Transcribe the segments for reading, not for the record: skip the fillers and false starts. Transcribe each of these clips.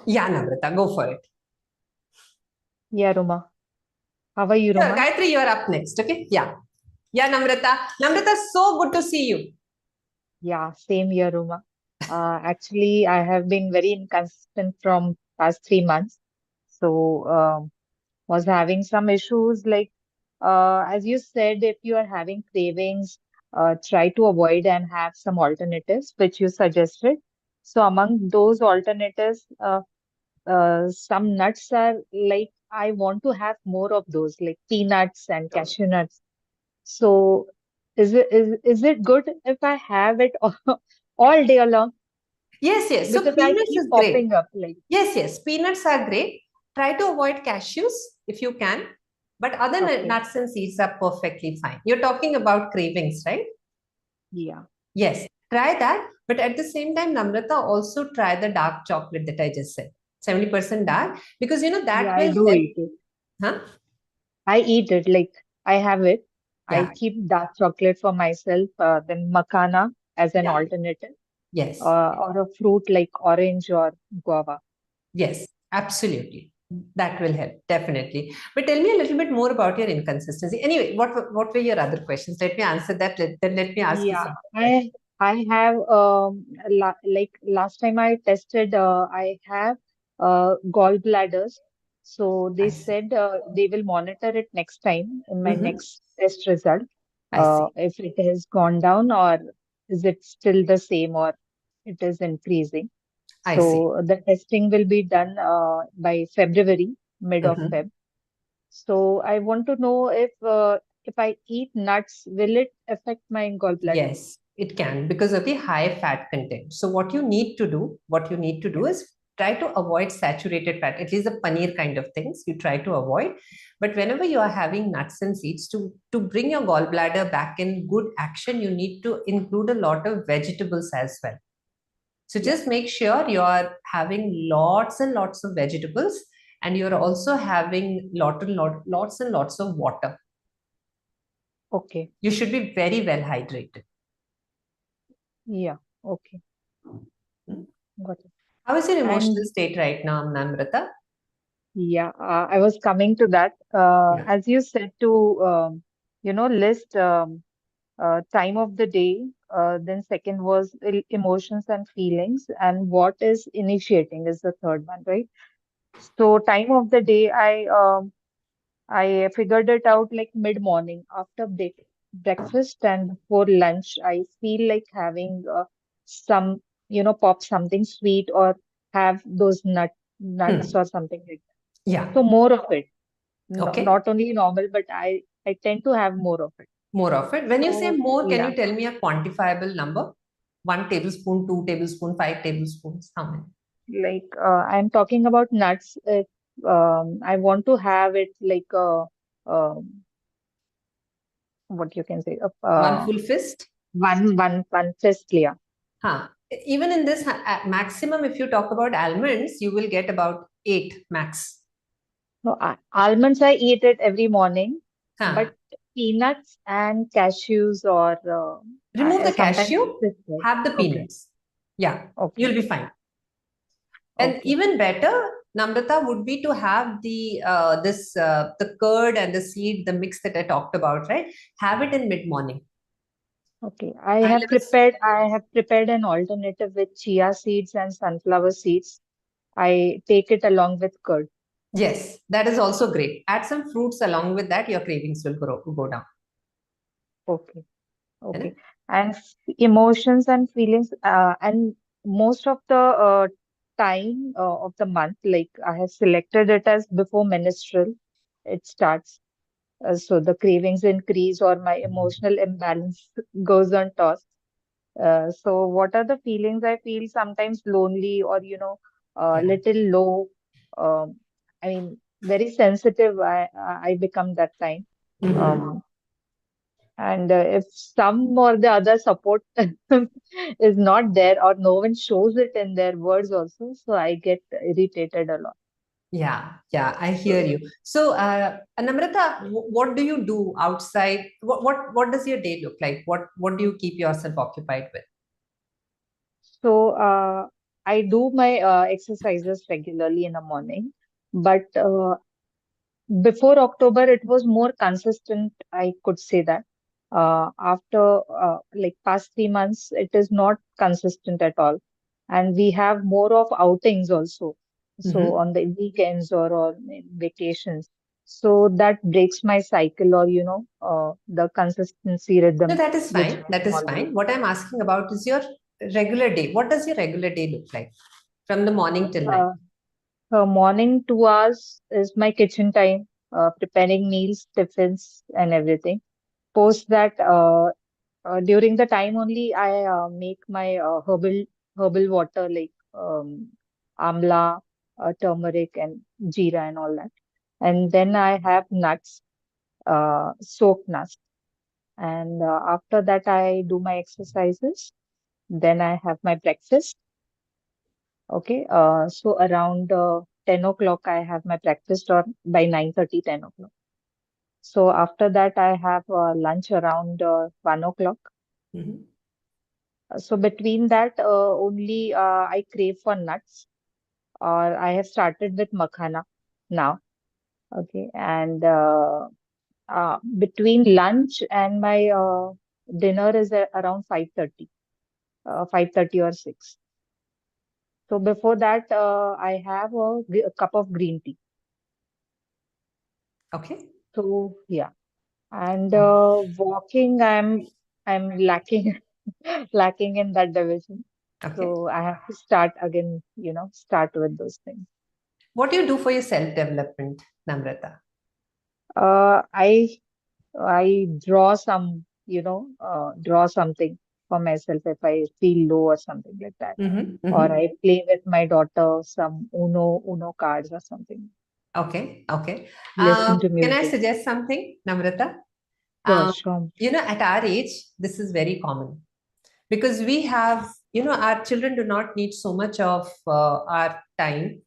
Yeah, Namrata, go for it. Yeah, Roma. How are you, Sure, Roma? Gayatri, you are up next. Okay. Yeah. Yeah, Namrata. Namrata, so good to see you. Yeah, same here, Roma. Actually, I have been very inconsistent from past 3 months. So, was having some issues like, as you said, if you are having cravings, try to avoid and have some alternatives, which you suggested. So, among those alternatives, some nuts are like, I want to have more of those, like peanuts and cashew nuts. So is it good if I have it all day long? Yes, yes. So Because I peanuts is keep great. popping up like, Yes, yes. Peanuts are great. Try to avoid cashews if you can. But other okay, nuts and seeds are perfectly fine. You're talking about cravings, right? yeah, Yes. Try that. But at the same time, Namrata, also try the dark chocolate that I just said. 70% dark. Because yeah, that I will do help. eat it. Huh? I eat it like I have it. I Yeah. keep dark chocolate for myself, then macana as an Yeah. alternative, Yes. or a fruit like orange or guava. Yes, absolutely. That will help, definitely. But tell me a little bit more about your inconsistency. Anyway, what were your other questions? Let me answer that. Then let me ask you Yeah, some questions. I have like last time I tested, I have gallbladders. So they I see. said they will monitor it next time in my Hmm. next test result. I see. If it has gone down, or is it still the same, or it is increasing. I see. So the testing will be done by February, mid of Hmm. Feb. So I want to know if I eat nuts, will it affect my gallbladder? Yes, it can because of the high fat content. So what you need to do Yeah. is try to avoid saturated fat, at least the paneer kind of things you try to avoid. But whenever you are having nuts and seeds, to bring your gallbladder back in good action, you need to include a lot of vegetables as well. So Yeah. just make sure you're having lots and lots of vegetables, and you're also having lots and lots of water. Okay. You should be very well hydrated. Yeah. Okay. Hmm? Got it. How is your emotional And state right now, Namrata? yeah, I was coming to that. Yeah. As you said to, list time of the day. Then second was emotions and feelings, and what is initiating is the third one, right? So time of the day, I figured it out like mid morning after breakfast and before lunch. I feel like having some, pop something sweet or have those nuts Hmm. or something like that. Yeah. So more of it, no, Okay. not only normal, but I tend to have more of it. More of it. When you say So more, can yeah, you tell me a quantifiable number? 1 tablespoon, 2 tablespoon, 5 tablespoons? How many? like I'm talking about nuts. If I want to have it like what you can say, One full fist? one fist, yeah. Huh. Even in this maximum, if you talk about almonds, you will get about eight max. No, almonds I eat it every morning, Huh. but peanuts and cashews or Remove I the sometimes cashew, prefer. have the Okay, peanuts. Yeah, okay, you'll be fine. And okay. even better, Namrata, would be to have the curd and the seed, the mix that I talked about, right? Have it in mid morning. Okay, I have prepared an alternative with chia seeds and sunflower seeds. I take it along with curd. Yes, that is also great. Add some fruits along with that, your cravings will go down. Okay, You know? okay. And emotions and feelings, and most of the time of the month, like I have selected it as before menstrual, it starts. So the cravings increase or my emotional imbalance goes on toss. So what are the feelings I feel? Sometimes lonely or, Yeah. little low. I mean, very sensitive. I become that time. Mhm. Um, and if some or the other support is not there or no one shows it in their words also, so I get irritated a lot. Yeah, yeah, I hear So, you. So, Namrata, what do you do outside? What does your day look like? What do you keep yourself occupied with? so I do my exercises regularly in the morning, but before October, it was more consistent, I could say that. After like past 3 months, it is not consistent at all. And we have more of outings also. So Mhm. on the weekends or on in vacations. So that breaks my cycle or, the consistency No, rhythm that is which fine. I That is follow. fine. What I'm asking about is your regular day. What does your regular day look like from the morning till night? Uh, Morning 2 hours is my kitchen time, preparing meals, tiffins, and everything. Post that, during the time only I make my herbal water like amla, turmeric, and jeera and all that. And then I have nuts, soaked nuts. And after that, I do my exercises. Then I have my breakfast. Okay. So around 10 o'clock, I have my breakfast, or by 9:30, 10 o'clock. So after that, I have lunch around 1 o'clock. Mhm. So between that, only I crave for nuts, or I have started with makhana now. Okay. And between lunch and my dinner is around 5:30, 5:30 or 6. So before that, I have a cup of green tea. Okay. So yeah. And Uh, walking, I'm lacking lacking in that division. Okay. So I have to start again, start with those things. What do you do for your self-development, Namrata? I draw draw something for myself if I feel low or something like that. Mm-hmm. Or Mm-hmm. I play with my daughter some Uno cards or something. Okay. Okay. Listen to Can I music. suggest something, Namrata? Sure, Um, sure. at our age, this is very common because we have, our children do not need so much of our time.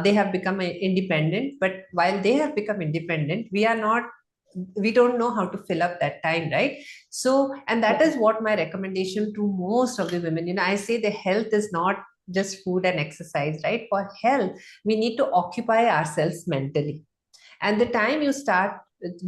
They have become independent, but while they have become independent, we don't know how to fill up that time, right? So, and that is Correct. what my recommendation to most of the women, I say the health is not just food and exercise, right? For health, we need to occupy ourselves mentally, and the time we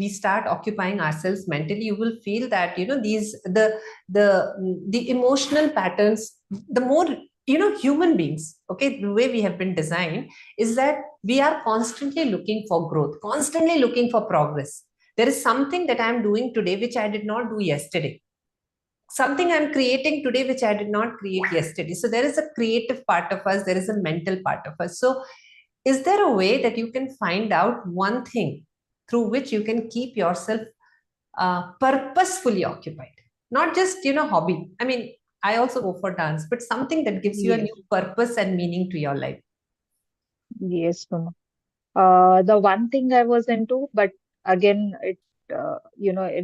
start occupying ourselves mentally, you will feel that these the emotional patterns, the more human beings, okay, the way we have been designed is that we are constantly looking for growth, constantly looking for progress. There is something that I'm doing today which I did not do yesterday, something I'm creating today which I did not create yesterday. So there is a creative part of us, there is a mental part of us. So is there a way that you can find out one thing through which you can keep yourself purposefully occupied? Not just, hobby. I mean, I also go for dance, but something that gives you a new Yes, purpose and meaning to your life. yes, Uma. The one thing I was into, but again, it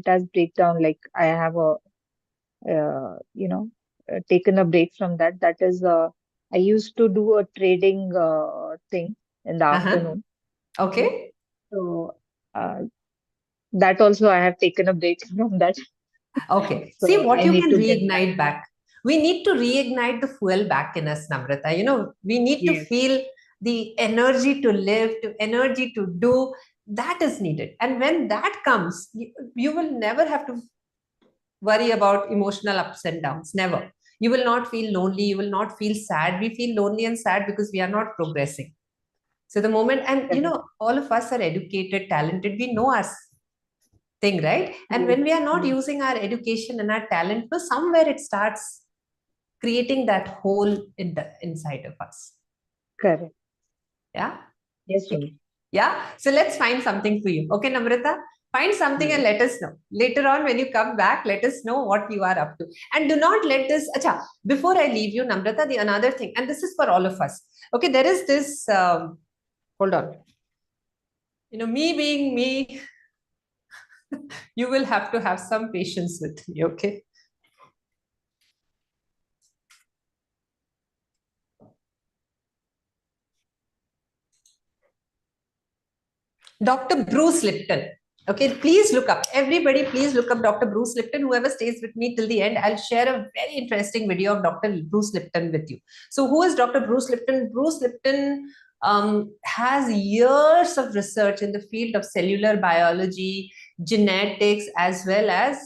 has breakdown. Like I have taken a break from that. That is, I used to do a trading thing in the Uh-huh. afternoon. Okay. Okay. So uh, that also I have taken a break from that. Okay. See So what I you need can to get back. reignite back. We need to reignite the fuel back in us, Namrata. We need to Yes, feel the energy to live, to energy to do. That is needed. And when that comes, you will never have to worry about emotional ups and downs. Never. You will not feel lonely. You will not feel sad. We feel lonely and sad because we are not progressing. So the moment, and correct. all of us are educated, talented. We know our thing, right? And Yes, when we are not yes, using our education and our talent, so somewhere it starts creating that hole inside of us. correct. Yeah. Yes, Uma. Yeah. So let's find something for you. Okay, Namrata? Find something and Yes. let us know. Later on, when you come back, let us know what you are up to. And do not let this. Acha, before I leave you, Namrata, the another thing, and this is for all of us. Okay, there is this. Hold on. Me being me, you will have to have some patience with me. Okay. Dr. Bruce Lipton. Okay, please look up. Everybody, please look up Dr. Bruce Lipton. Whoever stays with me till the end, I'll share a very interesting video of Dr. Bruce Lipton with you. So, who is Dr. Bruce Lipton? Bruce Lipton has years of research in the field of cellular biology, genetics, as well as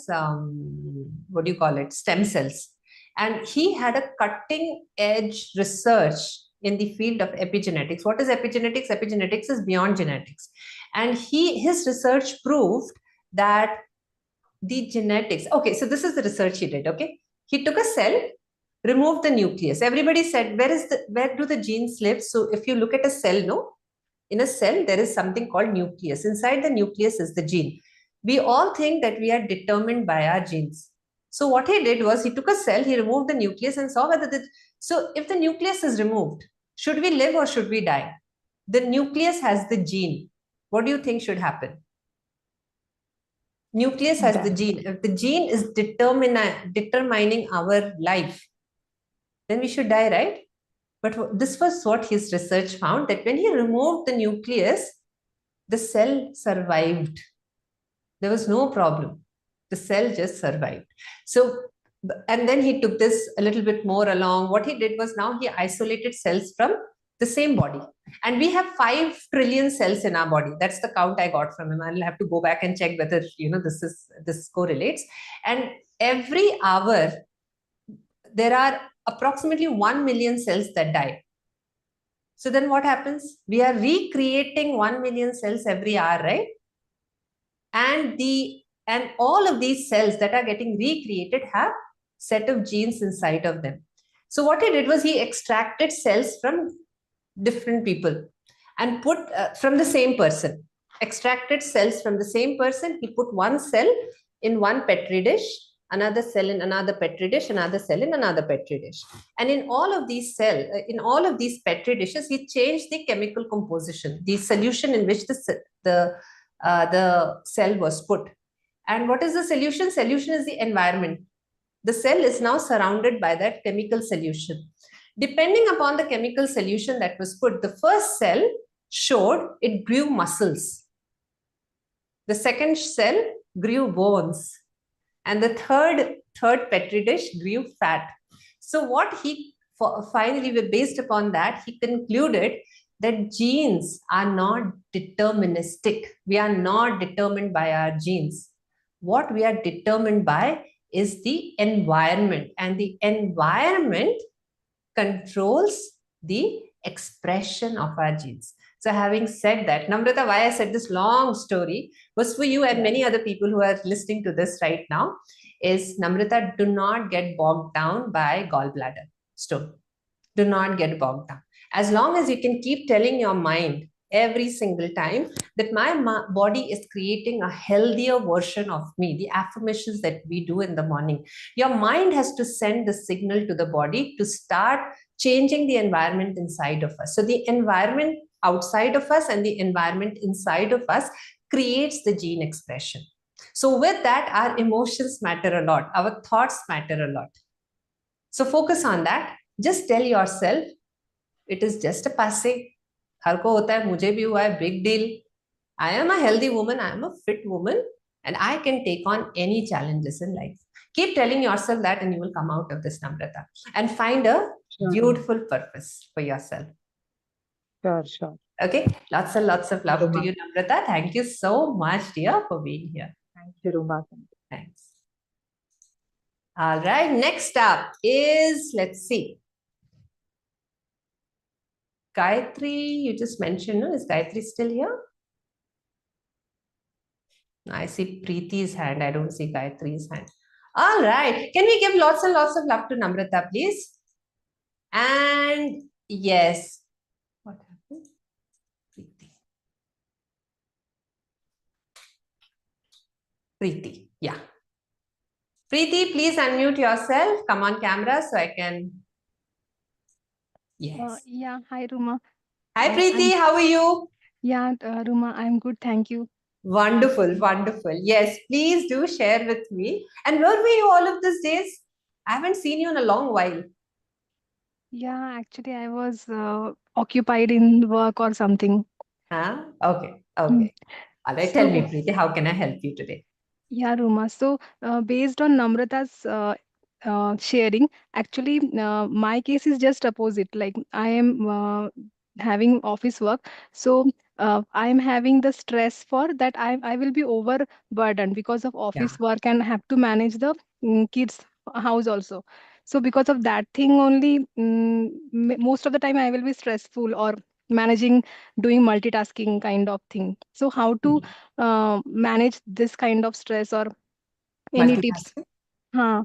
what do you call it? Stem cells. And he had a cutting edge research in the field of epigenetics. What is epigenetics? Epigenetics is beyond genetics. And his research proved that the genetics, okay, so this is the research he did, okay? He took a cell, removed the nucleus. Everybody said, where do the genes live? So if you look at a cell, no, in a cell, there is something called nucleus. Inside the nucleus is the gene. We all think that we are determined by our genes. So what he did was he took a cell, he removed the nucleus and saw whether so if the nucleus is removed, should we live or should we die? The nucleus has the gene. What do you think should happen? Nucleus has the gene. If the gene is determining our life, then we should die, right? But this was what his research found, that when he removed the nucleus, the cell survived. There was no problem. The cell just survived. So, and then he took this a little bit more along. What he did was, now he isolated cells from the same body. And we have 5 trillion cells in our body. That's the count I got from him. I'll have to go back and check whether, this correlates. And every hour, there are approximately 1 million cells that die. So then what happens? We are recreating 1 million cells every hour, right? And all of these cells that are getting recreated have set of genes inside of them. So what he did was he extracted cells from different people and put from the same person, extracted cells from the same person. He put one cell in one petri dish, another cell in another petri dish, another cell in another petri dish. And in all of these petri dishes, he changed the chemical composition, the solution in which the cell was put. And what is the solution? Solution is the environment. The cell is now surrounded by that chemical solution. Depending upon the chemical solution that was put, the first cell showed it grew muscles. The second cell grew bones. And the third petri dish grew fat. So what he finally, based upon that, he concluded that genes are not deterministic. We are not determined by our genes. What we are determined by is the environment, and the environment controls the expression of our genes. So having said that, Namrata, why I said this long story was for you and many other people who are listening to this right now, is, Namrata, do not get bogged down by gallbladder stone. Do not get bogged down. As long as you can keep telling your mind every single time that my body is creating a healthier version of me, the affirmations that we do in the morning, your mind has to send the signal to the body to start changing the environment inside of us. So the environment outside of us and the environment inside of us creates the gene expression. So with that, our emotions matter a lot. Our thoughts matter a lot. So focus on that. Just tell yourself, it is just a passing. हर को होता है, मुझे भी हुआ है, big deal. I am a healthy woman, I am a fit woman, and I can take on any challenges in life. Keep telling yourself that and you will come out of this, Namrata, and find a beautiful purpose for yourself. Sure. Okay, lots and lots of love to you, Namrata. Thank you so much, dear, for being here. Thank you, Ruma. Thanks. All right, next up is, let's see, Gayatri. You just mentioned, no? Is Gayatri still here? I see Preeti's hand. I don't see Gayatri's hand. All right. Can we give lots and lots of love to Namrata, please? And yes. What happened? Preeti. Yeah. Preeti, please unmute yourself. Come on camera so I can. Yes. Yeah. Hi, Ruma. Hi, Preeti. How are you? Yeah, Ruma, I'm good. Thank you. Wonderful. Wonderful. Yes, please do share with me. And where were you all of these days? I haven't seen you in a long while. Yeah, actually, I was occupied in work or something. Huh? Okay. Okay. All right, tell me, So, Preeti, how can I help you today? yeah, Ruma. So, based on Namrata's sharing, actually, my case is just opposite. Like, I am having office work, so I am having the stress for that. I will be overburdened because of Yeah. office work and have to manage the kids' house also. So, because of that thing only, most of the time I will be stressful or managing doing multitasking kind of thing. So, how to Mhm. manage this kind of stress or any tips? Multitasking. Huh?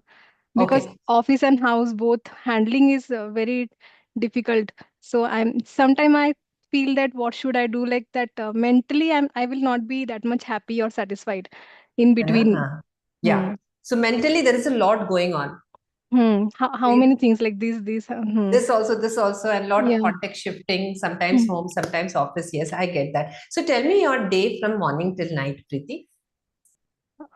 Because Okay. office and house both handling is very difficult. So I'm sometime I feel that what should I do, like that mentally I will not be that much happy or satisfied in between. Uh-huh. Hmm. Yeah. So mentally, there is a lot going on. How many things like these This also, and a lot of yeah. context shifting, sometimes Hmm. home, sometimes office. Yes, I get that. So tell me your day from morning till night, Preeti.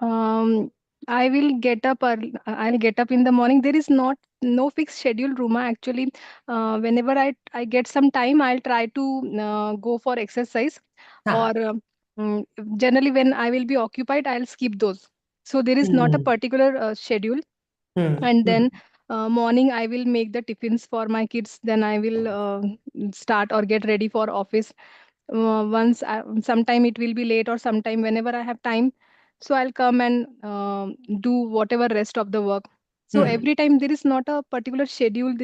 Um, I will get up early. I'll get up in the morning. There is not no fixed schedule, Ruma. Actually, whenever I get some time, I'll try to go for exercise. Or Huh. mm, generally, when I will be occupied, I'll skip those. So there is not a Hmm. particular schedule. Hmm. And Hmm. then morning, I will make the tiffins for my kids. Then I will start or get ready for office. Sometime it will be late or sometime whenever I have time, so I'll come and do whatever rest of the work. So Hmm. every time there is not a particular schedule,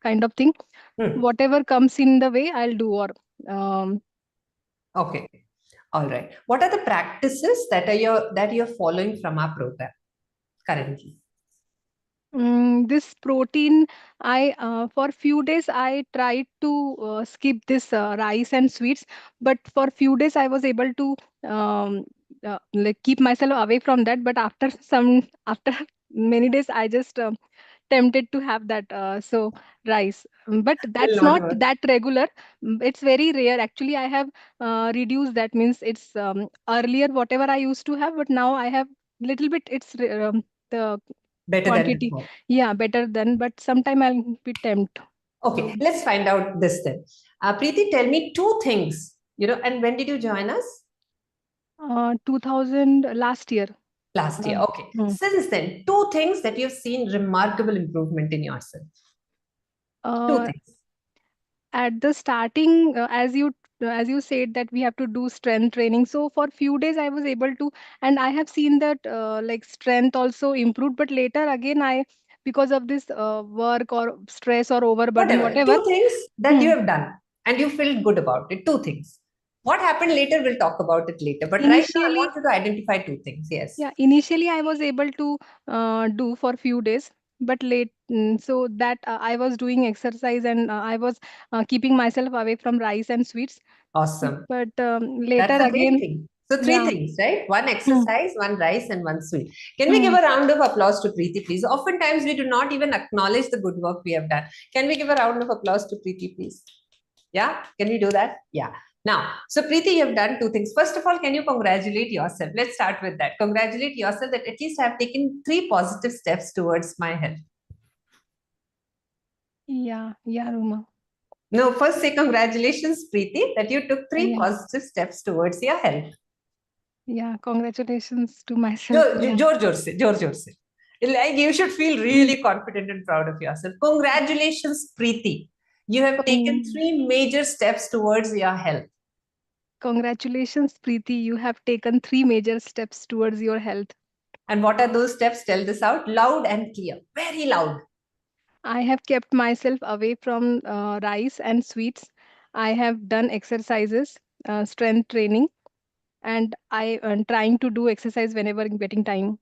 kind of thing. Hmm. Whatever comes in the way, I'll do. Or um, Okay. All right. What are the practices that you're following from our program currently? this protein, I for few days I tried to skip this rice and sweets, but for few days I was able to like keep myself away from that. But after many days, I just tempted to have that rice. But Will that's not not work. that regular. It's very rare. Actually, I have reduced. That means it's earlier whatever I used to have, but now I have little bit. The Better than quantity, before. yeah, better than. But sometime I'll be tempted. Okay, let's find out this then. Preeti, tell me two things, and when did you join us? 2000 last year. Last year. uh, Okay. hmm. Since then, two things that you've seen remarkable improvement in yourself. Two uh, things. at the starting, as you said that we have to do strength training, so for few days I was able to, and I have seen that like strength also improved. But later again, I, because of this work or stress or overburden, Whatever. whatever. Two things that you hmm. have done and you feel good about it. Two things. What happened later, we'll talk about it later. But right now, I initially want you to identify two things. Yes. Yeah, initially I was able to do for few days, but so that I was doing exercise and I was keeping myself away from rice and sweets. Awesome. But That's later a great again, thing. So three yeah. things, right? One Hmm, exercise, one rice, and one sweet. Can we give hmm. a round of applause to Preeti, please? Oftentimes, we do not even acknowledge the good work we have done. Can we give a round of applause to Preeti, please? Yeah, can we do that? Yeah. Now, so Preeti, you have done two things. First of all, can you congratulate yourself? Let's start with that. Congratulate yourself that at least I have taken three positive steps towards my health. Yeah, yeah, Ruma. No, first say congratulations, Preeti, that you took three Yeah, positive steps towards your health. yeah. Congratulations to myself. Yeah. जोर जोर से like you should feel Hmm. really confident and proud of yourself. Congratulations, Preeti, you have taken Con- three major steps towards your health. Congratulations, Preeti. You have taken three major steps towards your health. And what are those steps? Tell this out loud and clear, very loud. I have kept myself away from rice and sweets. I have done exercises, strength training, and I am trying to do exercise whenever I'm getting time.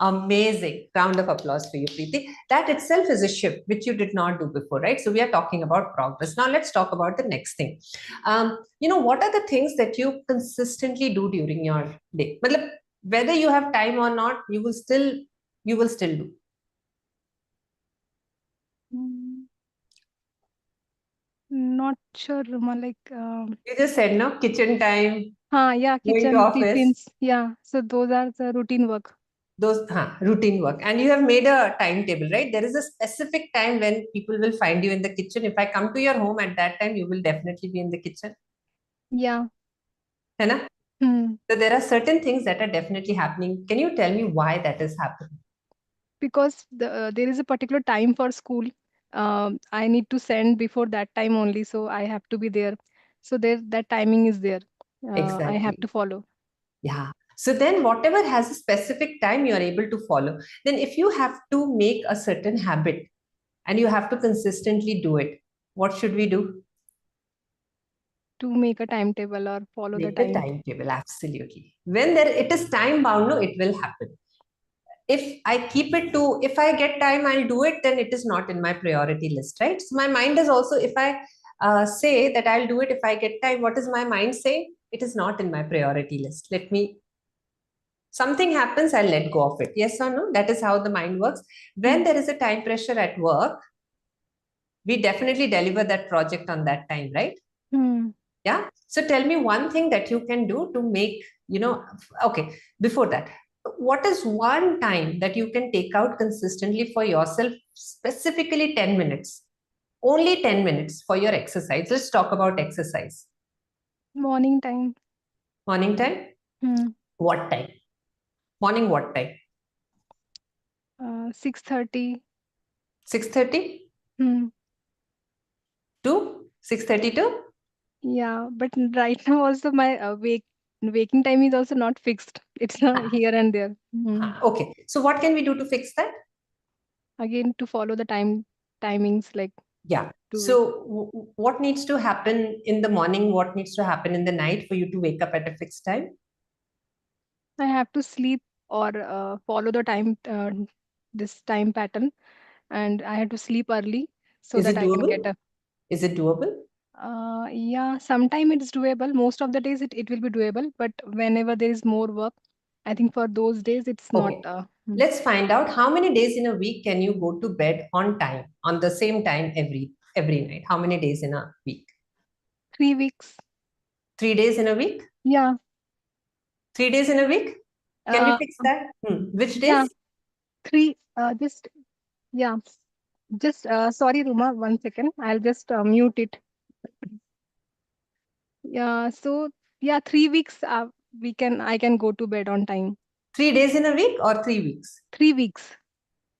Amazing. Round of applause for you, Preeti. That itself is a shift which you did not do before, right? So we are talking about progress. Now let's talk about the next thing. What are the things that you consistently do during your day? Matlab, whether you have time or not, you will still do. Mm, Not sure, Ruma. Like, You just said no, kitchen time, yeah, going to kitchen office, tiffins. Yeah, so those are the routine work. those routine work. And you have made a timetable, right? There is a specific time when people will find you in the kitchen. If I come to your home at that time, you will definitely be in the kitchen. Yeah, है ना? So there are certain things that are definitely happening. Can you tell me why that is happening? Because there is a particular time for school. I need to send before that time only, so I have to be there. So there, that timing is there. I have Exactly. to follow. Yeah. So then whatever has a specific time you are able to follow, then if you have to make a certain habit and you have to consistently do it, what should we do? To make a timetable or follow the Make a time. timetable, absolutely. When there it is time bound, no, it will happen. If I keep it to, if I get time, I'll do it, then it is not in my priority list, right? So my mind is also, if I say that I'll do it if I get time, what is my mind saying? It is not in my priority list. Let me, something happens, I'll let go of it. Yes or no? That is how the mind works. When Hmm. there is a time pressure at work, we definitely deliver that project on that time, right? Hmm. Yeah. So tell me one thing that you can do to make, okay, before that, what is one time that you can take out consistently for yourself, specifically 10 minutes, only 10 minutes for your exercise? Let's talk about exercise. Morning time. Morning time? Hmm. What time? Morning, what time? 6:30. 6:30 Hmm. to 6:30 to? Yeah, but right now also my waking time is also not fixed. It's here and there. Okay. So what can we do to fix that? Again, to follow the timings, like Yeah. to wake. So what needs to happen in the morning? What needs to happen in the night for you to wake up at a fixed time? I have to sleep or follow the this time pattern, and I have to sleep early so Is that it I can doable? get a. Is it doable? Yeah, sometime it's doable. Most of the days it will be doable, but whenever there is more work, I think for those days it's not. Okay. Let's find out how many days in a week can you go to bed on time, on the same time every night. How many days in a week? 3 weeks. 3 days in a week? Yeah. 3 days in a week? Can we Uh, fix that? Which yeah. days? Three. Just yeah. Just sorry, Ruma. 1 second. I'll just mute it. Yeah. So yeah, 3 weeks. I can go to bed on time. 3 days in a week or 3 weeks? 3 weeks.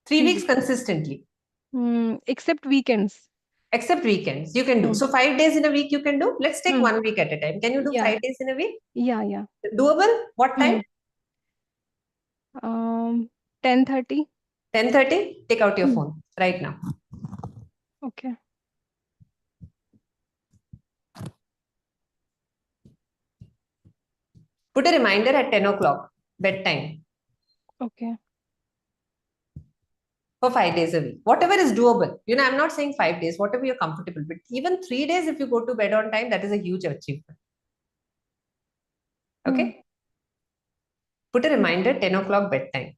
3 weeks 3 weeks. consistently, Except weekends. except weekends. You can do. Mm. So 5 days in a week you can do. Let's take Mm. 1 week at a time. Can you do Yeah. 5 days in a week? Yeah. Yeah. Doable? What time? Mm. Um. 10:30. 10:30? Take out your Mm. phone right now. Okay. Put a reminder at 10 o'clock, bedtime, Okay. for 5 days a week. Whatever is doable. I'm not saying 5 days, whatever you're comfortable with. Even 3 days, if you go to bed on time, that is a huge achievement. Mm. Okay? Put a reminder, 10 o'clock bedtime,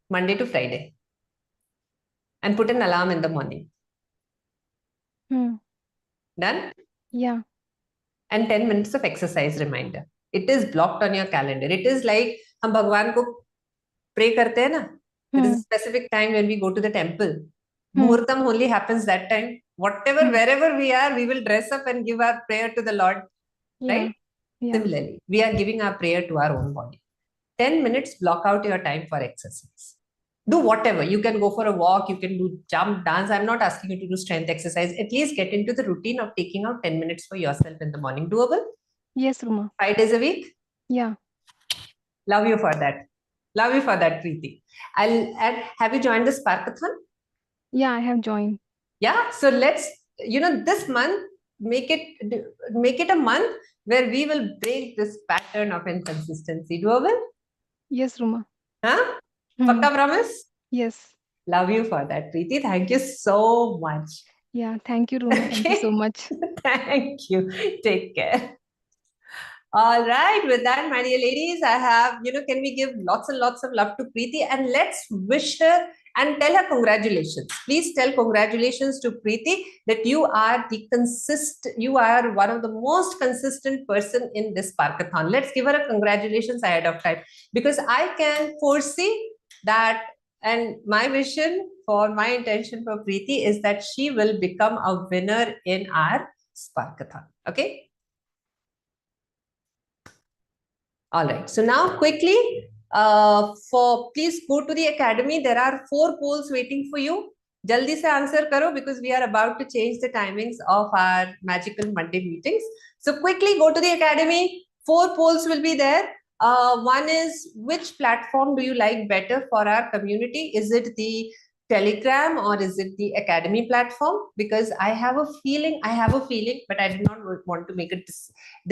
Monday to Friday, and put an alarm in the morning. Mm. Done? Yeah. And 10 minutes of exercise reminder. It is blocked on your calendar. It is like हम भगवान को pray करते हैं ना. There is a Mm. specific time when we go to the temple. Mm. Muhurtam only happens that time. Whatever, Mm. wherever we are, we will dress up and give our prayer to the Lord, Yeah. right? Yeah. Similarly, we are giving our prayer to our own body. 10 minutes, block out your time for exercise. Do whatever. You can go for a walk, you can do jump, dance. I'm not asking you to do strength exercise. At least get into the routine of taking out 10 minutes for yourself in the morning. Doable? Yes, Ruma. 5 days a week? Yeah. Love you for that. Love you for that, Preeti. I'll add, have you joined the Sparkathon? Yeah, I have joined. Yeah. So let's, this month, make it a month where we will break this pattern of inconsistency. Doable? Yes, Ruma. Huh? Mm. Pakka promise? Yes. Love you for that, Preeti. Thank you so much. Yeah. Thank you, Ruma. Thank you so Okay. much. Thank you. Take care. All right. With that, my dear ladies, I have, can we give lots and lots of love to Preeti and let's wish her and tell her congratulations. Please tell congratulations to Preeti that you are one of the most consistent person in this Parkathon. Let's give her a congratulations ahead of time because I can foresee that, and my vision for my intention for Preeti is that she will become a winner in our Sparkathon. Okay. All right. So now quickly, please go to the academy. There are 4 polls waiting for you. Jaldi se answer karo because we are about to change the timings of our magical Monday meetings. So quickly go to the academy. 4 polls will be there. One is, which platform do you like better for our community? Is it the Telegram or is it the academy platform? Because I have a feeling, but I did not want to make a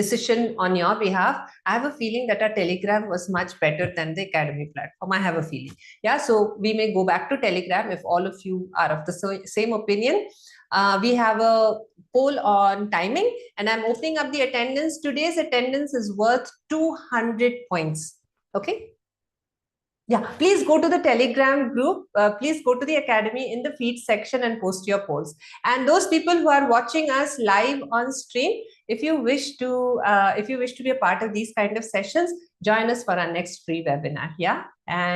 decision on your behalf. I have a feeling that our Telegram was much better than the academy platform. I have a feeling. Yeah, so we may go back to Telegram if all of you are of the same opinion. We have a poll on timing, and I'm opening up the attendance. Today's attendance is worth 200 points. Okay. Yeah, please go to the Telegram group. Please go to the academy in the feed section and post your polls. And those people who are watching us live on stream, if you wish to be a part of these kind of sessions, join us for our next free webinar. Yeah, and